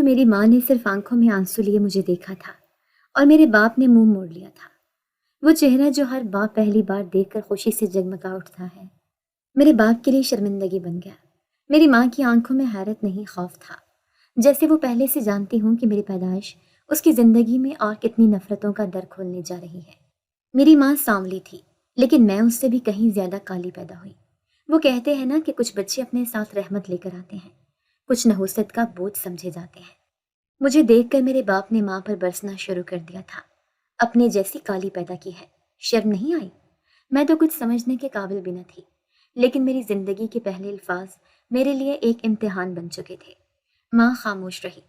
تو میری ماں نے صرف آنکھوں میں آنسو لیے مجھے دیکھا تھا اور میرے باپ نے منہ موڑ لیا تھا، وہ چہرہ جو ہر باپ پہلی بار دیکھ کر خوشی سے جگمگا اٹھتا ہے، میرے باپ کے لیے شرمندگی بن گیا۔ میری ماں کی آنکھوں میں حیرت نہیں، خوف تھا، جیسے وہ پہلے سے جانتی ہوں کہ میری پیدائش اس کی زندگی میں اور کتنی نفرتوں کا در کھولنے جا رہی ہے۔ میری ماں سانولی تھی، لیکن میں اس سے بھی کہیں زیادہ کالی پیدا ہوئی۔ وہ کہتے ہیں نا کہ کچھ بچے اپنے ساتھ رحمت لے کر آتے ہیں، کچھ نحوست کا بوجھ سمجھے جاتے ہیں۔ مجھے دیکھ کر میرے باپ نے ماں پر برسنا شروع کر دیا تھا، اپنے جیسی کالی پیدا کی ہے، شرم نہیں آئی؟ میں تو کچھ سمجھنے کے قابل بھی نہ تھی، لیکن میری زندگی کے پہلے الفاظ میرے لیے ایک امتحان بن چکے تھے۔ ماں خاموش رہی،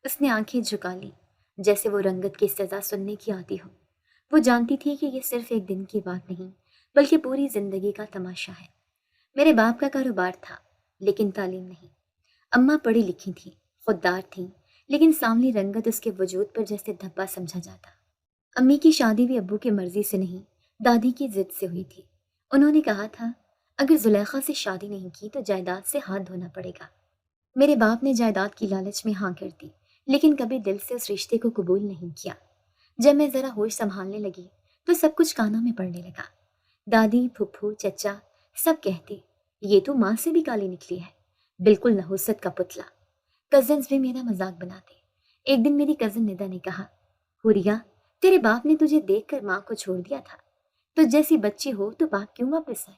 اس نے آنکھیں جھکا لی، جیسے وہ رنگت کی سزا سننے کی آتی ہو۔ وہ جانتی تھی کہ یہ صرف ایک دن کی بات نہیں، بلکہ پوری زندگی کا تماشا ہے۔ میرے باپ کا کاروبار تھا، لیکن تعلیم نہیں۔ اماں پڑھی لکھی تھیں، خوددار تھیں، لیکن ساملی رنگت اس کے وجود پر جیسے دھبا سمجھا جاتا۔ امی کی شادی بھی ابو کی مرضی سے نہیں، دادی کی ضد سے ہوئی تھی۔ انہوں نے کہا تھا اگر زلیخا سے شادی نہیں کی تو جائیداد سے ہاتھ دھونا پڑے گا۔ میرے باپ نے جائیداد کی لالچ میں ہاں کر دی، لیکن کبھی دل سے اس رشتے کو قبول نہیں کیا۔ جب میں ذرا ہوش سنبھالنے لگی تو سب کچھ کانوں میں پڑنے لگا۔ دادی، پھپھو، چچا سب کہتے یہ تو ماں سے بھی کالی نکلی ہے، بالکل نحوست کا پتلا۔ کزنز بھی میرا مذاق بناتے۔ ایک دن میری کزن ندا نے کہا، ہوریا، تیرے باپ نے تجھے دیکھ کر ماں کو چھوڑ دیا تھا، تو جیسی بچی ہو تو باپ کیوں واپس آئے؟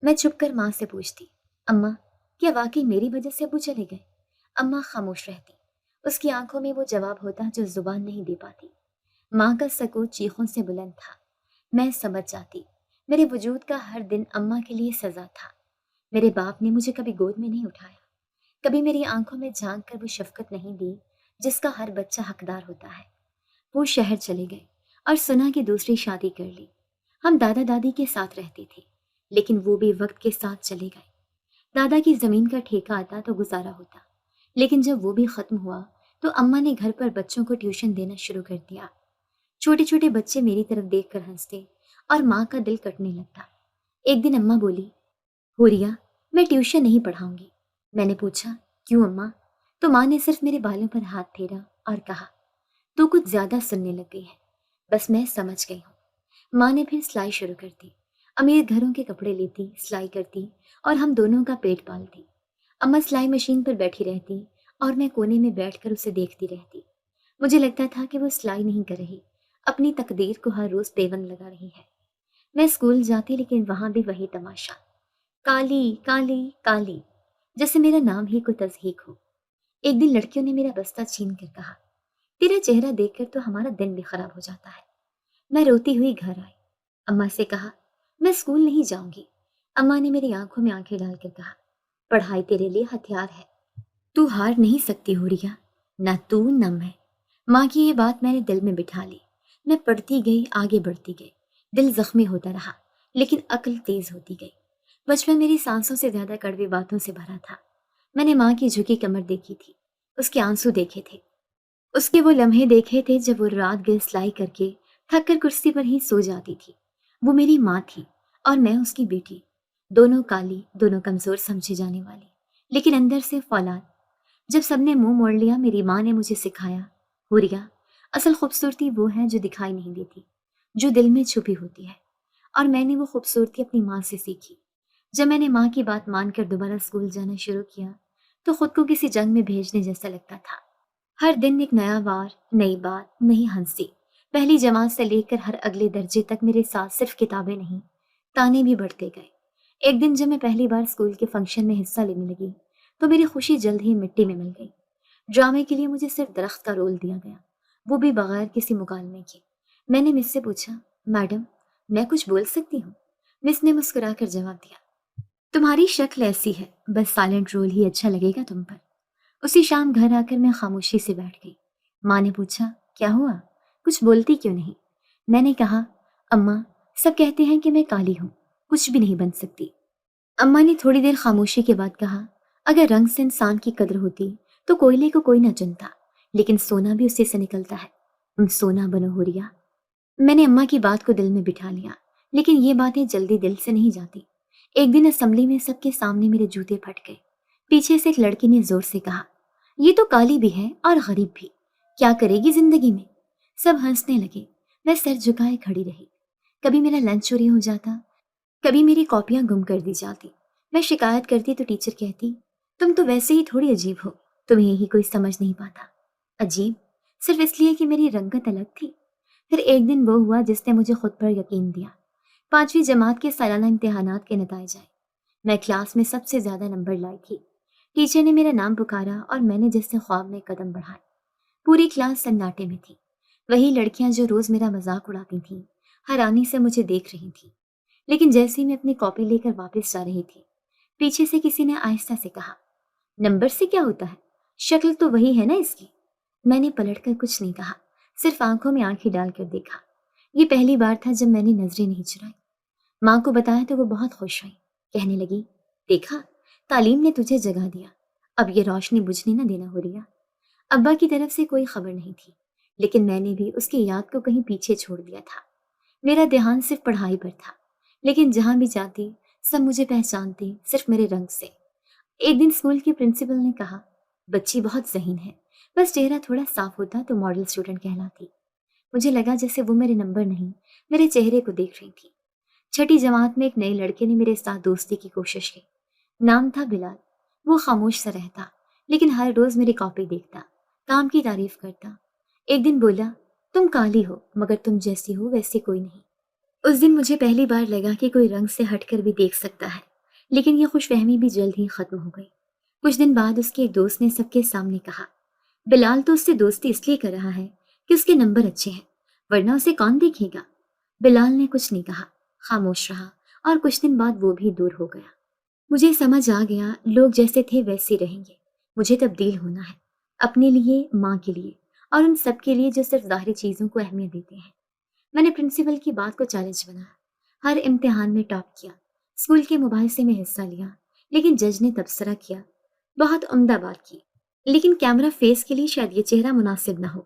میں چھپ کر ماں سے پوچھتی، اماں کیا واقعی میری وجہ سے ابو چلے گئے؟ اماں خاموش رہتی، اس کی آنکھوں میں وہ جواب ہوتا جو زبان نہیں دے پاتی۔ ماں کا سکوت چیخوں سے بلند تھا۔ میں سمجھ جاتی، میرے وجود کا ہر دن اماں کے لیے سزا تھا۔ میرے باپ نے مجھے کبھی گود میں نہیں اٹھایا، کبھی میری آنکھوں میں جھانک کر وہ شفقت نہیں دی جس کا ہر بچہ حقدار ہوتا ہے۔ وہ شہر چلے گئے اور سنا کہ دوسری شادی کر لی۔ ہم دادا دادی کے ساتھ رہتے تھے، لیکن وہ بھی وقت کے ساتھ چلے گئے۔ دادا کی زمین کا ٹھیکہ آتا تو گزارا ہوتا، لیکن جب وہ بھی ختم ہوا تو اماں نے گھر پر بچوں کو ٹیوشن دینا شروع کر دیا۔ چھوٹے چھوٹے بچے میری طرف دیکھ کر ہنستے اور ماں کا دل کٹنے لگتا۔ ایک دن اماں بولی، ہوریا، میں ٹیوشن نہیں پڑھاؤں گی۔ میں نے پوچھا، کیوں اماں؟ تو ماں نے صرف میرے بالوں پر ہاتھ پھیرا اور کہا، تو کچھ زیادہ سننے لگ گئی ہے۔ بس میں سمجھ گئی ہوں۔ ماں نے پھر سلائی شروع کر دی، امیر گھروں کے کپڑے لیتی، سلائی کرتی اور ہم دونوں کا پیٹ پالتی۔ اماں سلائی مشین پر بیٹھی رہتی اور میں کونے میں بیٹھ کر اسے دیکھتی رہتی۔ مجھے لگتا تھا کہ وہ سلائی نہیں کر رہی، اپنی تقدیر کو ہر روز پیوند لگا رہی ہے۔ میں اسکول جاتی، لیکن وہاں بھی وہی تماشا، کالی کالی کالی، جیسے میرا نام ہی کوئی تضحیک ہو۔ ایک دن لڑکیوں نے میرا بستہ چھین کر کہا، تیرا چہرہ دیکھ کر تو ہمارا دن بھی خراب ہو جاتا ہے۔ میں روتی ہوئی گھر آئی، اماں سے کہا، میں اسکول نہیں جاؤں گی۔ اماں نے میری آنکھوں میں آنکھیں ڈال کر کہا، پڑھائی تیرے لیے ہتھیار ہے، تو ہار نہیں سکتی ہوریا، نہ تو نہ میں۔ ماں کی یہ بات میں نے دل میں بٹھا لی۔ میں پڑھتی گئی، آگے بڑھتی گئی، دل زخمی ہوتا رہا، لیکن عقل تیز ہوتی گئی۔ بچپن میری سانسوں سے زیادہ کڑوی باتوں سے بھرا تھا۔ میں نے ماں کی جھکی کمر دیکھی تھی، اس کے آنسو دیکھے تھے، اس کے وہ لمحے دیکھے تھے جب وہ رات گئے سلائی کر کے تھک کر کرسی پر ہی سو جاتی تھی۔ وہ میری ماں تھی اور میں اس کی بیٹی، دونوں کالی، دونوں کمزور سمجھی جانے والی، لیکن اندر سے فولاد۔ جب سب نے منہ موڑ لیا، میری ماں نے مجھے سکھایا، ہوریا، اصل خوبصورتی وہ ہے جو دکھائی نہیں دیتی، جو دل میں چھپی ہوتی ہے۔ اور میں نے وہ خوبصورتی اپنی ماں سے سیکھی۔ جب میں نے ماں کی بات مان کر دوبارہ اسکول جانا شروع کیا تو خود کو کسی جنگ میں بھیجنے جیسا لگتا تھا۔ ہر دن ایک نیا وار، نئی بات، نئی ہنسی۔ پہلی جماعت سے لے کر ہر اگلے درجے تک میرے ساتھ صرف کتابیں نہیں، تانے بھی بڑھتے گئے۔ ایک دن جب میں پہلی بار اسکول کے فنکشن میں حصہ لینے لگی تو میری خوشی جلد ہی مٹی میں مل گئی۔ ڈرامے کے لیے مجھے صرف درخت کا رول دیا گیا، وہ بھی بغیر کسی مکالمے کے۔ میں نے مس سے پوچھا، میڈم میں کچھ بول سکتی ہوں؟ مس نے مسکرا کر جواب دیا، تمہاری شکل ایسی ہے، بس سائلنٹ رول ہی اچھا لگے گا تم پر۔ اسی شام گھر آ کر میں خاموشی سے بیٹھ گئی۔ ماں نے پوچھا، کیا ہوا؟ کچھ بولتی کیوں نہیں؟ میں نے کہا، اماں سب کہتے ہیں کہ میں کالی ہوں، کچھ بھی نہیں بن سکتی۔ اماں نے تھوڑی دیر خاموشی کے بعد کہا، اگر رنگ سے انسان کی قدر ہوتی تو کوئلے کو کوئی نہ چنتا، لیکن سونا بھی اسی سے نکلتا ہے، تم سونا بنو ہوریا۔ میں نے اماں کی بات کو دل میں بٹھا لیا، لیکن یہ باتیں جلدی دل سے نہیں جاتی۔ ایک دن اسمبلی میں سب کے سامنے میرے جوتے پھٹ گئے۔ پیچھے سے ایک لڑکی نے زور سے کہا، یہ تو کالی بھی ہے اور غریب بھی، کیا کرے گی زندگی میں؟ سب ہنسنے لگے۔ میں سر جھکائے کھڑی رہی۔ کبھی میرا لنچ چوری ہو جاتا، کبھی میری کاپیاں گم کر دی جاتی۔ میں شکایت کرتی تو ٹیچر کہتی، تم تو ویسے ہی تھوڑی عجیب ہو، تمہیں ہی کوئی سمجھ نہیں پاتا۔ عجیب صرف اس لیے کہ میری رنگت الگ تھی؟ پھر ایک دن وہ ہوا جس نے مجھے خود پر یقین دیا۔ 5ویں جماعت کے سالانہ امتحانات کے نتائج آئے۔ میں کلاس میں سب سے زیادہ نمبر لائی تھی۔ ٹیچر نے میرا نام پکارا اور میں نے جس سے خواب میں قدم بڑھائے۔ پوری کلاس سناٹے میں تھی۔ وہی لڑکیاں جو روز میرا مذاق اڑاتی تھیں حیرانی سے مجھے دیکھ رہی تھیں۔ لیکن جیسے ہی میں اپنی کاپی لے کر واپس جا رہی تھی، پیچھے سے کسی نے آہستہ سے کہا، نمبر سے کیا ہوتا ہے؟ شکل تو وہی ہے نا اس کی۔ میں نے پلٹ کر کچھ نہیں کہا، صرف آنکھوں میں آنکھیں ڈال کر دیکھا۔ یہ پہلی بار تھا جب میں نے نظریں نہیں چرائی۔ ماں کو بتایا تو وہ بہت خوش ہوئی، کہنے لگی، دیکھا تعلیم نے تجھے جگا دیا، اب یہ روشنی بجھنے نہ دینا ہو رہا۔ ابا کی طرف سے کوئی خبر نہیں تھی، لیکن میں نے بھی اس کی یاد کو کہیں پیچھے چھوڑ دیا تھا۔ میرا دھیان صرف پڑھائی پر تھا، لیکن جہاں بھی جاتی سب مجھے پہچانتے صرف میرے رنگ سے۔ ایک دن اسکول کے پرنسپل نے کہا، بچی بہت ذہین ہے، بس چہرہ تھوڑا صاف ہوتا تو ماڈل اسٹوڈنٹ کہلاتی۔ مجھے لگا جیسے وہ میرے نمبر نہیں، میرے چہرے کو دیکھ رہی تھی۔ 6ٹھی جماعت میں ایک نئے لڑکے نے میرے ساتھ دوستی کی کوشش کی۔ نام تھا بلال۔ وہ خاموش سا رہتا، لیکن ہر روز میری کاپی دیکھتا، کام کی تعریف کرتا۔ ایک دن بولا، تم کالی ہو مگر تم جیسی ہو ویسی کوئی نہیں۔ اس دن مجھے پہلی بار لگا کہ کوئی رنگ سے ہٹ کر بھی دیکھ سکتا ہے، لیکن یہ خوش فہمی بھی جلد ہی ختم ہو گئی۔ کچھ دن بعد اس کے ایک دوست نے سب کے سامنے کہا، بلال تو اس سے دوستی اس لیے کر رہا ہے کہ اس کے نمبر اچھے ہیں، ورنہ اسے کون دیکھے گا؟ بلال نے کچھ نہیں کہا، خاموش رہا، اور کچھ دن بعد وہ بھی دور ہو گیا۔ مجھے سمجھ آ گیا لوگ جیسے تھے ویسے رہیں گے، مجھے تبدیل ہونا ہے، اپنے لیے، ماں کے لیے، اور ان سب کے لیے جو صرف ظاہری چیزوں کو اہمیت دیتے ہیں۔ میں نے پرنسپل کی بات کو چیلنج بنایا، ہر امتحان میں ٹاپ کیا، اسکول کے مباحثے میں حصہ لیا، لیکن جج نے تبصرہ کیا، بہت عمدہ بات کی، لیکن کیمرہ فیس کے لیے شاید یہ چہرہ مناسب نہ ہو۔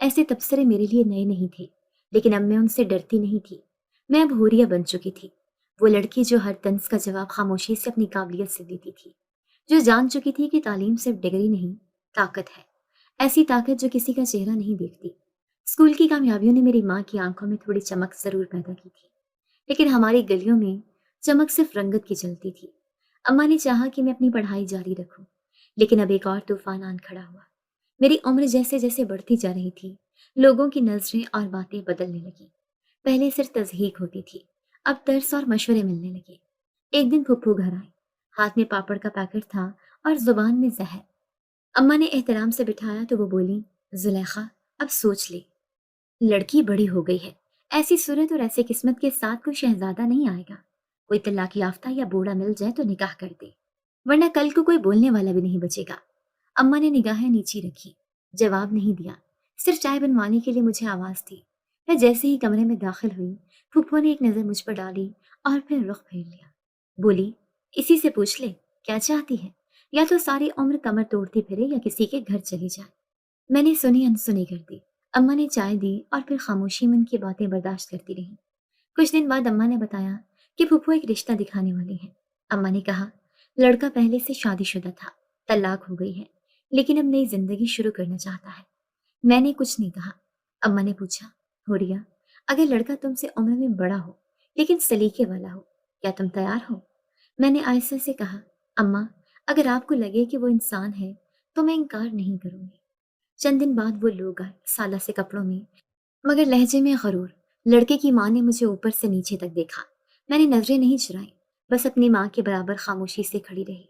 ایسے تبصرے میرے لیے نئے نہیں تھے، لیکن اب میں ان سے ڈرتی نہیں تھی۔ میں اب حوریہ بن چکی تھی، وہ لڑکی جو ہر طنز کا جواب خاموشی سے اپنی قابلیت سے دیتی تھی، جو جان چکی تھی کہ تعلیم صرف ڈگری نہیں، طاقت ہے، ایسی طاقت جو کسی کا چہرہ نہیں دیکھتی۔ اسکول کی کامیابیوں نے میری ماں کی آنکھوں میں تھوڑی چمک ضرور پیدا کی تھی، لیکن ہماری گلیوں میں چمک صرف رنگت کی چلتی تھی۔ اماں نے چاہا کہ میں اپنی پڑھائی جاری رکھوں، لیکن اب ایک اور طوفان آن کھڑا ہوا۔ میری عمر جیسے جیسے بڑھتی جا رہی تھی، لوگوں کی نظریں اور باتیں بدلنے لگیں۔ پہلے صرف تضحیک ہوتی تھی، اب ترس اور مشورے ملنے لگے۔ ایک دن پھپھو گھر آئے، ہاتھ میں پاپڑ کا پیکٹ تھا اور زبان میں زہر۔ اماں نے احترام سے بٹھایا تو وہ بولی، زلیخا اب سوچ لے، لڑکی بڑی ہو گئی ہے، ایسی صورت اور ایسی قسمت کے ساتھ کوئی شہزادہ نہیں آئے گا، کوئی طلاق یافتہ یا بوڑھا مل جائے تو نکاح کر دے، ورنہ کل کو کوئی بولنے والا بھی نہیں بچے گا۔ اماں نے نگاہیں نیچی رکھی، جواب نہیں دیا، صرف چائے بنوانے کے لیے مجھے آواز دی۔ میں جیسے ہی کمرے میں داخل ہوئی، پھپھو نے ایک نظر مجھ پر ڈالی اور پھر رخ پھیر لیا۔ بولی، اسی سے پوچھ لے کیا چاہتی ہے، یا تو ساری عمر کمر توڑتی پھرے یا کسی کے گھر چلی جائے۔ میں نے سنی انسنی کر دی۔ اماں نے چائے دی اور پھر خاموشی میں ان کی باتیں برداشت کرتی رہی۔ کچھ دن بعد اماں نے بتایا کہ پھپھو ایک رشتہ دکھانے والی ہیں۔ اماں نے کہا، لڑکا پہلے سے شادی شدہ تھا، طلاق ہو گئی ہے، لیکن اب نئی زندگی شروع کرنا چاہتا ہے۔ میں نے کچھ نہیں کہا۔ اماں نے پوچھا، ہوریا، اگر لڑکا تم سے عمر میں بڑا ہو لیکن سلیقے والا ہو، کیا تم تیار ہو؟ میں نے آہستہ سے کہا، اماں اگر آپ کو لگے کہ وہ انسان ہے تو میں انکار نہیں کروں گی۔ چند دن بعد وہ لوگ آئے، سالہ سے کپڑوں میں، مگر لہجے میں غرور۔ لڑکے کی ماں نے مجھے اوپر سے نیچے تک دیکھا۔ میں نے نظریں نہیں چرائیں، بس اپنی ماں کے برابر خاموشی سے کھڑی رہی۔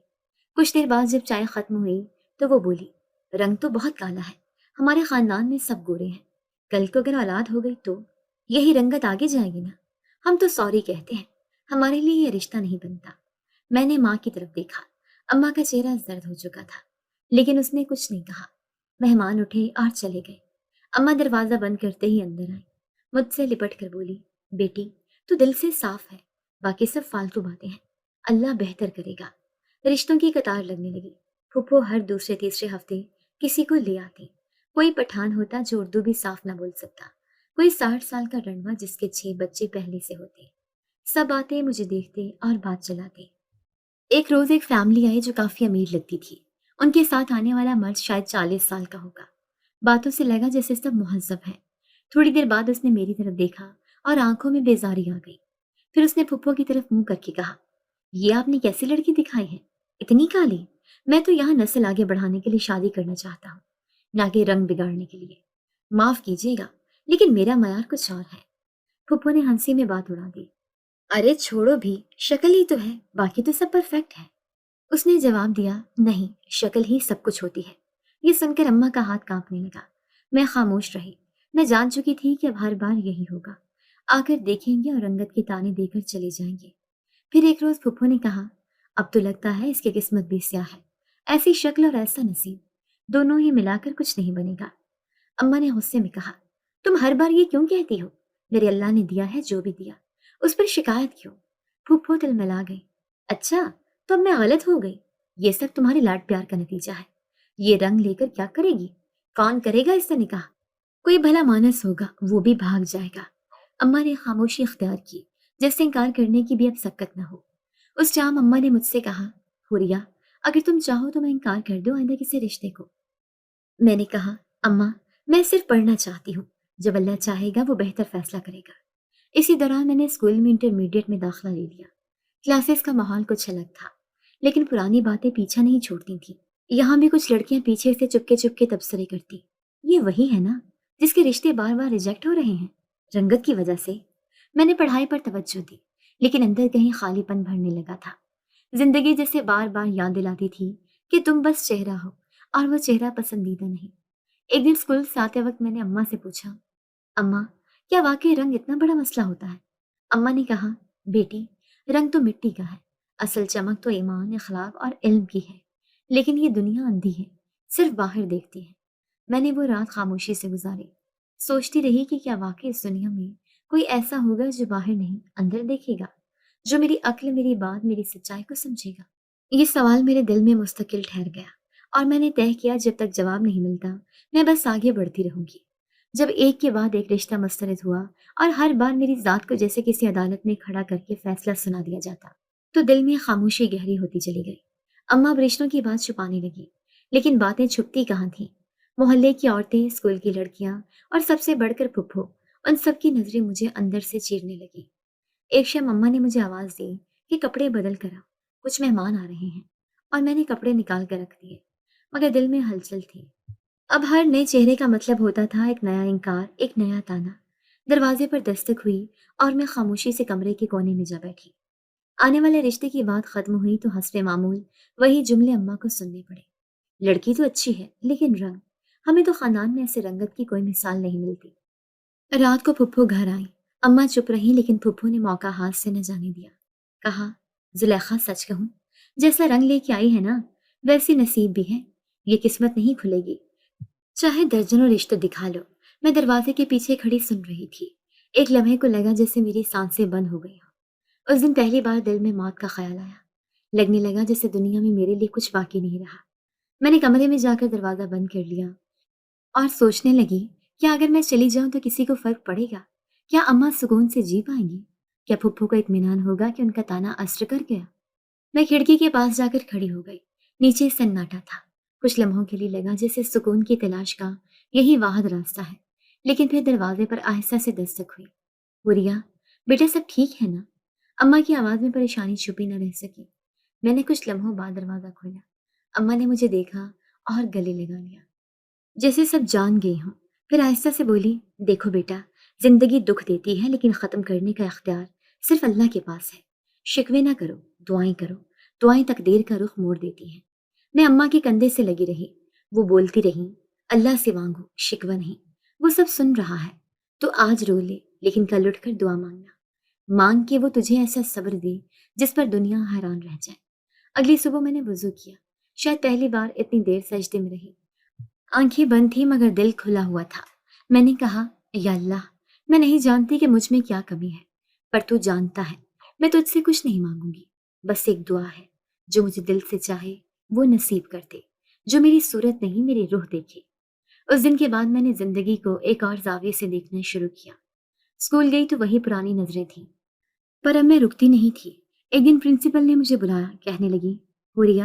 کچھ دیر بعد جب چائے ختم ہوئی تو وہ بولی، رنگ تو بہت کالا ہے، ہمارے خاندان میں سب گورے ہیں، کل کو اگر اولاد ہو گئی تو یہی رنگت آگے جائے گی نا، ہم تو سوری کہتے ہیں، ہمارے لیے یہ رشتہ نہیں بنتا۔ میں نے ماں کی طرف دیکھا، اماں کا چہرہ زرد ہو چکا تھا، لیکن اس نے کچھ نہیں کہا۔ مہمان اٹھے اور چلے گئے۔ اماں دروازہ بند کرتے ہی اندر آئی، مجھ سے لپٹ کر بولی، بیٹی تو دل سے صاف ہے، باقی سب فالتو باتیں ہیں، اللہ بہتر کرے گا۔ رشتوں کی قطار لگنے لگی۔ پھپھو ہر دوسرے تیسرے ہفتے کسی کو لے آتی۔ کوئی پٹھان ہوتا جو اردو بھی صاف نہ بول سکتا، کوئی 60 سال کا رنڈوا جس کے 6 بچے پہلے سے ہوتے۔ سب آتے، مجھے دیکھتے اور بات چلاتے۔ ایک روز ایک فیملی آئی جو کافی امیر لگتی تھی۔ ان کے ساتھ آنے والا مرد شاید 40 سال کا ہوگا۔ باتوں سے لگا جیسے سب مہذب ہے۔ تھوڑی دیر بعد اس نے میری طرف دیکھا اور آنکھوں میں بیزاری آ گئی۔ پھر اس نے پھپھو کی طرف منہ کر کے کہا، یہ آپ نے کیسی لڑکی دکھائی ہے؟ اتنی کالی؟ میں تو یہاں نسل آگے بڑھانے کے لیے شادی کرنا چاہتا ہوں، نہ کہ رنگ بگاڑنے کے لیے۔ معاف کیجیے گا لیکن میرا معیار کچھ اور ہے۔ پھپھو نے ہنسی میں بات اڑا دی۔ ارے چھوڑو بھی، شکل ہی تو ہے، باقی تو سب پرفیکٹ ہے۔ اس نے جواب دیا، نہیں، شکل ہی سب کچھ ہوتی ہے۔ یہ سن کر اماں کا ہاتھ کانپنے لگا۔ میں خاموش رہی۔ میں جان چکی تھی کہ اب ہر بار یہی ہوگا، آ کر دیکھیں گے اور رنگت کے تانے دے کر چلے جائیں گے۔ پھر ایک روز پھپھو نے کہا، اب تو لگتا ہے اس کی قسمت بھی سیاہ ہے، ایسی شکل اور ایسا نصیب، دونوں ہی ملا کر کچھ نہیں بنے گا۔ اماں نے غصے میں کہا، تم ہر بار یہ کیوں کہتی ہو؟ میرے اللہ نے دیا ہے جو بھی دیا، اس پر شکایت کیوں؟ پھپھو تلملا گئی۔ اچھا، تو اب میں غلط ہو گئی؟ یہ سب تمہارے لاڈ پیار کا نتیجہ ہے۔ یہ رنگ لے کر کیا کرے گی؟ کون کرے گا اس سے نکاح؟ کوئی بھلا مانس ہوگا، وہ بھی بھاگ جائے گا۔ اماں نے خاموشی اختیار کی، جیسے انکار کرنے کی بھی اب سکت نہ ہو۔ اس شام اماں نے مجھ سے کہا، حوریہ، اگر تم چاہو تو میں انکار کر دوں آئندہ کسی رشتے کو۔ میں نے کہا، اماں، میں صرف پڑھنا چاہتی ہوں، جب اللہ چاہے گا وہ بہتر فیصلہ کرے گا۔ اسی دوران میں نے اسکول میں انٹرمیڈیٹ میں داخلہ لے لیا۔ کلاسز کا ماحول کچھ الگ تھا، لیکن پرانی باتیں پیچھا نہیں چھوڑتی تھیں۔ یہاں بھی کچھ لڑکیاں پیچھے سے چپکے چپکے تبصرے کرتی، یہ وہی ہے نا جس کے رشتے بار بار ریجیکٹ ہو رہے ہیں، رنگت کی وجہ سے۔ میں نے پڑھائی پر توجہ دی، لیکن اندر کہیں خالی پن بھرنے لگا تھا۔ زندگی جیسے بار بار یاد دلاتی تھی کہ تم بس چہرہ ہو، اور وہ چہرہ پسندیدہ نہیں۔ ایک دن اسکول سے آتے وقت میں نے اماں سے پوچھا، اماں، کیا واقعی رنگ اتنا بڑا مسئلہ ہوتا ہے؟ اماں نے کہا، بیٹی، رنگ تو مٹی کا ہے، اصل چمک تو ایمان، اخلاق اور علم کی ہے۔ لیکن یہ دنیا اندھی ہے، صرف باہر دیکھتی ہے۔ میں نے وہ رات خاموشی سے گزاری، سوچتی رہی کہ کیا واقعی اس دنیا میں کوئی ایسا ہوگا جو باہر نہیں اندر دیکھے گا، جو میری عقل، میری بات، میری سچائی کو سمجھے گا۔ یہ سوال میرے دل میں مستقل ٹھہر گیا، اور میں نے طے کیا جب تک جواب نہیں ملتا میں بس آگے بڑھتی رہوں گی۔ جب ایک کے بعد ایک رشتہ مسترد ہوا اور ہر بار میری ذات کو جیسے کسی عدالت میں کھڑا کر کے فیصلہ سنا دیا جاتا، تو دل میں خاموشی گہری ہوتی چلی گئی۔ اماں اب رشتوں کی بات چھپانے لگی، لیکن باتیں چھپتی کہاں تھیں۔ محلے کی عورتیں، اسکول کی لڑکیاں، اور سب سے بڑھ کر پھپھو، ان سب کی نظریں مجھے اندر سے چیرنے لگی۔ ایک شام اماں نے مجھے آواز دی کہ کپڑے بدل کر آ، کچھ مہمان آ رہے ہیں، اور میں نے کپڑے نکال کر رکھ دیے، مگر دل میں ہلچل تھی۔ اب ہر نئے چہرے کا مطلب ہوتا تھا ایک نیا انکار، ایک نیا تانا۔ دروازے پر دستک ہوئی اور میں خاموشی سے کمرے کے کونے میں جا بیٹھی۔ آنے والے رشتے کی بات ختم ہوئی تو حسب معمول وہی جملے اماں کو سننے پڑے، لڑکی تو اچھی ہے لیکن رنگ، ہمیں تو خاندان میں ایسے رنگت کی کوئی مثال نہیں ملتی۔ رات کو پھپھو گھر آئی، اماں چپ رہی لیکن پھپھو نے موقع ہاتھ سے نہ جانے دیا۔ کہا، زلیخا، سچ کہوں، جیسا رنگ لے کے آئی ہے نا ویسی نصیب بھی ہے، یہ قسمت نہیں کھلے گی، چاہے درجنوں رشتے دکھا لو۔ میں دروازے کے پیچھے کھڑی سن رہی تھی۔ ایک لمحے کو لگا جیسے میری سانسیں بند ہو گئی ہوں۔ اس دن پہلی بار دل میں موت کا خیال آیا، لگنے لگا جیسے دنیا میں میرے لیے کچھ باقی نہیں رہا۔ میں نے کمرے میں جا کر دروازہ بند کر لیا اور سوچنے لگی، کیا اگر میں چلی جاؤں تو کسی کو فرق پڑے گا؟ کیا اماں سکون سے جی پائیں گی؟ کیا پھپھو کو اطمینان ہوگا کہ ان کا تانا اثر کر گیا؟ میں کھڑکی کے پاس جا کر کھڑی ہو گئی۔ نیچے سناٹا تھا۔ کچھ لمحوں کے لیے لگا جیسے سکون کی تلاش کا یہی واحد راستہ ہے، لیکن پھر دروازے پر آہستہ سے دستک ہوئی۔ حوریہ، بیٹا سب ٹھیک ہے نا؟ اماں کی آواز میں پریشانی چھپی نہ رہ سکی۔ میں نے کچھ لمحوں بعد دروازہ کھولا۔ اماں نے مجھے دیکھا اور گلے لگا لیا، جیسے سب جان گئی ہوں۔ پھر آہستہ سے بولی، دیکھو بیٹا، زندگی دکھ دیتی ہے لیکن ختم کرنے کا اختیار صرف اللہ کے پاس ہے۔ شکوے نہ کرو، دعائیں کرو، دعائیں تقدیر کا رخ موڑ دیتی ہیں۔ میں اماں کے کندھے سے لگی رہی، وہ بولتی رہی، اللہ سے مانگو، شکوہ نہیں، وہ سب سن رہا ہے۔ تو آج رو لے لیکن کل اٹھ کر دعا مانگنا، مانگ کے وہ تجھے ایسا صبر دے جس پر دنیا حیران رہ جائے۔ اگلی صبح میں نے وضو کیا، شاید پہلی بار اتنی دیر سجدے میں رہی۔ آنکھیں بند تھی مگر دل کھلا ہوا تھا۔ میں نے کہا، یا اللہ، میں نہیں جانتی کہ مجھ میں کیا کمی ہے، پر تو جانتا ہے۔ میں تجھ سے کچھ نہیں مانگوں گی، بس ایک دعا ہے، جو مجھے دل سے چاہے وہ نصیب کر دے، جو میری صورت نہیں میری روح دیکھے۔ اس دن کے بعد میں نے زندگی کو ایک اور زاویے سے دیکھنا شروع کیا۔ اسکول گئی تو وہی پرانی نظریں تھیں، پر اب میں رکتی نہیں تھی۔ ایک دن پرنسپل نے مجھے بلایا، کہنے لگی، حوریہ،